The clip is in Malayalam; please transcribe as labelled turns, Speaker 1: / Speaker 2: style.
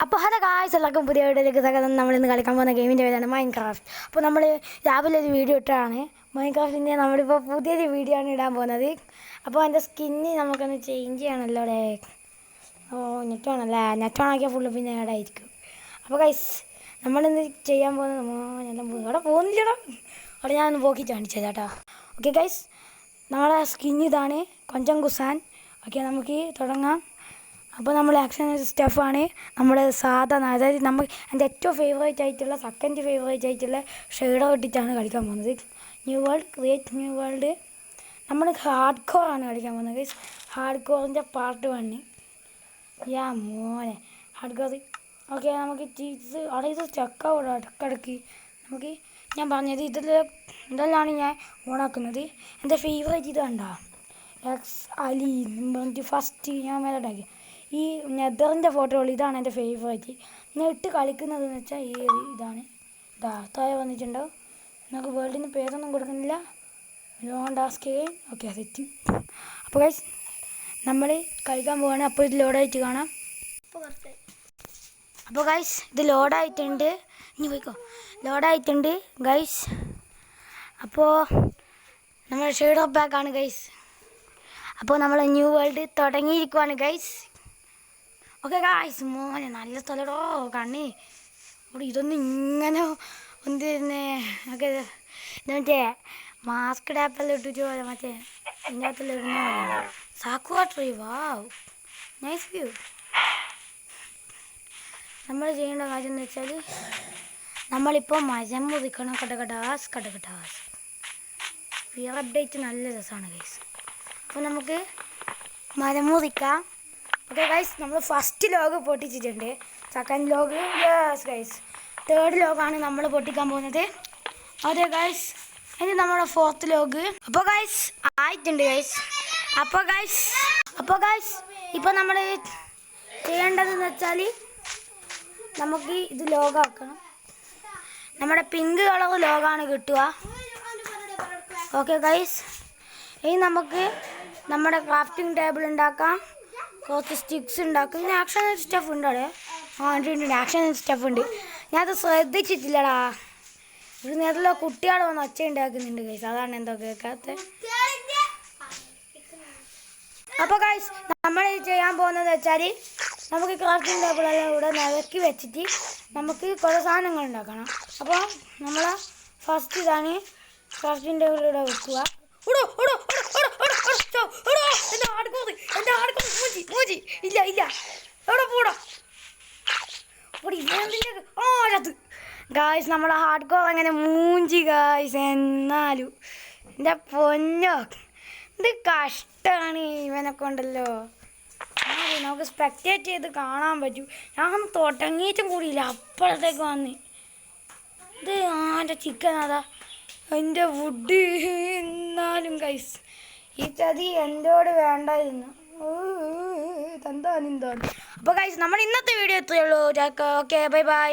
Speaker 1: അപ്പോൾ ഹലോ ഗായ്സ്, എല്ലാവർക്കും പുതിയ വീഡിയോയിലേക്ക് സ്വാഗതം. നമ്മളിന്ന് കളിക്കാൻ പോകുന്ന ഗെയിമിൻ്റെ പേരാണ് മൈൻക്രാഫ്റ്റ്. അപ്പോൾ നമ്മൾ രാവിലെ ഒരു വീഡിയോ ഇട്ടതാണ് മൈൻക്രാഫ്റ്റിൻ്റെ. നമ്മളിപ്പോൾ പുതിയൊരു വീഡിയോ ആണ് ഇടാൻ പോകുന്നത്. അപ്പോൾ അതിൻ്റെ സ്കിന്ന് നമുക്കൊന്ന് ചേഞ്ച് ചെയ്യണമല്ലോ അല്ലേ? നെറ്റ് വേണമല്ലേ? നെറ്റ് ഓണാക്കിയാൽ ഫുള്ള് പിന്നെ ഏടായിരിക്കും. അപ്പോൾ ഗൈസ്, നമ്മളിന്ന് ചെയ്യാൻ പോകുന്നത് ഇവിടെ പോകുന്നില്ലടാ, അവിടെ ഞാനൊന്ന് പോക്കി കാണിച്ചു കേട്ടോ. ഓക്കെ ഗൈസ്, നമ്മളെ സ്കിൻ ഇതാണ്, കൊഞ്ചം കുസാൻ. ഓക്കെ, നമുക്ക് തുടങ്ങാം. അപ്പോൾ നമ്മൾ ആക്ഷൻ സ്റ്റഫാണ് നമ്മൾ സാധാരണ, അതായത് നമ്മൾ എൻ്റെ ഏറ്റവും ഫേവറേറ്റ് ആയിട്ടുള്ള സെക്കൻഡ് ഫേവറേറ്റ് ആയിട്ടുള്ള ഷെയ്ഡർ ഇട്ടിട്ടാണ് കളിക്കാൻ പോകുന്നത്. New world, create new world. നമ്മൾ ഹാർഡ് കോർ ആണ് കളിക്കാൻ പോകുന്നത്. ഹാർഡ് കോറിൻ്റെ പാർട്ട് 1. യാ മോനെ ഹാർഡ് കോർ. ഓക്കെ, നമുക്ക് ചീസ് അവിടെ ഇത് ചക്കാവും ഇടക്കിടക്ക്. നമുക്ക് ഞാൻ പറഞ്ഞത് ഇതെല്ലാം ഞാൻ ഓണാക്കുന്നത്. എൻ്റെ ഫേവറേറ്റ് ഇത് കണ്ടോ, എക്സ് അലി ഫസ്റ്റ് ഞാൻ മേലെ ഉണ്ടാക്കി ഈ നെതറിൻ്റെ ഫോട്ടോകൾ. ഇതാണ് എൻ്റെ ഫേവറേറ്റ്. ഞാൻ ഇട്ട് കളിക്കുന്നതെന്ന് വെച്ചാൽ ഈ ഇതാണ്. താഴെ വന്നിട്ടുണ്ടോ, നമുക്ക് വേൾഡിന് പേരൊന്നും കൊടുക്കുന്നില്ല. Loan task. Okay, set. അപ്പോൾ ഗൈസ്, നമ്മൾ കളിക്കാൻ പോവാണ്. അപ്പോൾ ഇത് ലോഡായിട്ട് കാണാം. അപ്പോൾ ഗൈസ്, ഇത് ലോഡായിട്ടുണ്ട്. ഇനി പോയിക്കോ, ലോഡായിട്ടുണ്ട് ഗൈസ്. അപ്പോൾ നമ്മൾ ഷെയ്ഡ് ബാക്കാണ് ഗൈസ്. അപ്പോൾ നമ്മൾ ന്യൂ വേൾഡ് തുടങ്ങിയിരിക്കുവാണ് ഗൈസ്. ഓക്കെ ഗൈസ്, മോനെ നല്ല സ്ഥലടോ കണ്ണി. അവിടെ ഇതൊന്നും ഇങ്ങനെ ഒന്നിരുന്നേ. ഓക്കെ, ഇത് മറ്റേ മാസ്ക് ഡാപ്പെല്ലാം ഇട്ടിട്ട് പോലെ മറ്റേ ഇതിൻ്റെ അകത്തെല്ലാം ഇടുന്ന സാക്കുവ ട്രീ. വാവ്, നൈസ് വ്യൂ. നമ്മൾ ചെയ്യേണ്ട കാര്യം എന്ന് വെച്ചാൽ നമ്മളിപ്പോൾ മരം മുറിക്കണം. കടകടാസ് കടകടാസ്. ഫിയർ അപ്ഡേറ്റ് നല്ല രസമാണ് ഗൈസ്. അപ്പോൾ നമുക്ക് മരം മുറിക്കാം. ഓക്കെ ഗൈസ്, നമ്മൾ ഫസ്റ്റ് ലോഗ് പൊട്ടിച്ചിട്ടുണ്ട്. Second log, yes guys, third ലോഗാണ് നമ്മൾ പൊട്ടിക്കാൻ പോകുന്നത്. അതെ ഗൈസ്, ഇനി നമ്മുടെ ഫോർത്ത് ലോഗ്. അപ്പോൾ ഗൈസ് ആയിട്ടുണ്ട് ഗൈസ്. അപ്പോൾ ഗൈസ് ഇപ്പോൾ നമ്മൾ ചെയ്യേണ്ടതെന്ന് വെച്ചാൽ നമുക്ക് ഇത് ലോഗാക്കണം. നമ്മുടെ പിങ്ക് കളർ ലോഗാണ് കിട്ടുക. ഓക്കെ ഗൈസ്, ഇനി നമുക്ക് നമ്മുടെ ക്രാഫ്റ്റിംഗ് ടേബിൾ ഉണ്ടാക്കാം. കുറച്ച് സ്റ്റിക്സ് ഉണ്ടാക്കും. പിന്നെ ആക്ഷൻ സ്റ്റഫ് ഉണ്ട് അവിടെ. ഉണ്ട്, ആക്ഷൻ സ്റ്റഫ് ഉണ്ട്. ഞാനത് ശ്രദ്ധിച്ചിട്ടില്ലടാ. ഒരു നേരത്തെ കുട്ടികൾ വന്ന് ഒച്ച ഉണ്ടാക്കുന്നുണ്ട് ഗൈസ്, അതാണ് എന്തോ കേൾക്കാത്ത. അപ്പോൾ ഗൈസ്, നമ്മൾ ചെയ്യാൻ പോകുന്നത് വെച്ചാൽ നമുക്ക് ക്രാഫ്റ്റിംഗ് ടേബിളെല്ലാം ഇവിടെ നിരക്കി വെച്ചിട്ട് നമുക്ക് കുറേ സാധനങ്ങൾ ഉണ്ടാക്കണം. അപ്പോൾ നമ്മൾ ഫസ്റ്റ് ഇതാണ് ക്രാഫ്റ്റിംഗ് ടേബിൾ ഇവിടെ വെക്കുക. ഇല്ല എവിടെ പോടാ ഗായ്സ്, നമ്മുടെ ഹാർഡ് കോർ അങ്ങനെ മൂഞ്ചി ഗായ്സ്. എന്നാലും എൻ്റെ പൊന്നോ, ഇത് കഷ്ടമാണ് ഇവനെ കൊണ്ടല്ലോ. നമുക്ക് സ്പെക്ടേറ്റ് ചെയ്ത് കാണാൻ പറ്റും. ഞാൻ തുടങ്ങിയിട്ടും കൂടിയില്ല, അപ്പോഴത്തേക്ക് വന്ന് ഇത് എൻ്റെ ചിക്കൻ അതാ എൻ്റെ വുഡ്. എന്നാലും ഗൈസ്, ഈ ചതി എന്നോട് വേണ്ടായിരുന്നു. തന്താനും. അപ്പോൾ ഗൈസ്, നമ്മൾ ഇന്നത്തെ വീഡിയോ എത്രയുള്ളൂ. Okay, bye by.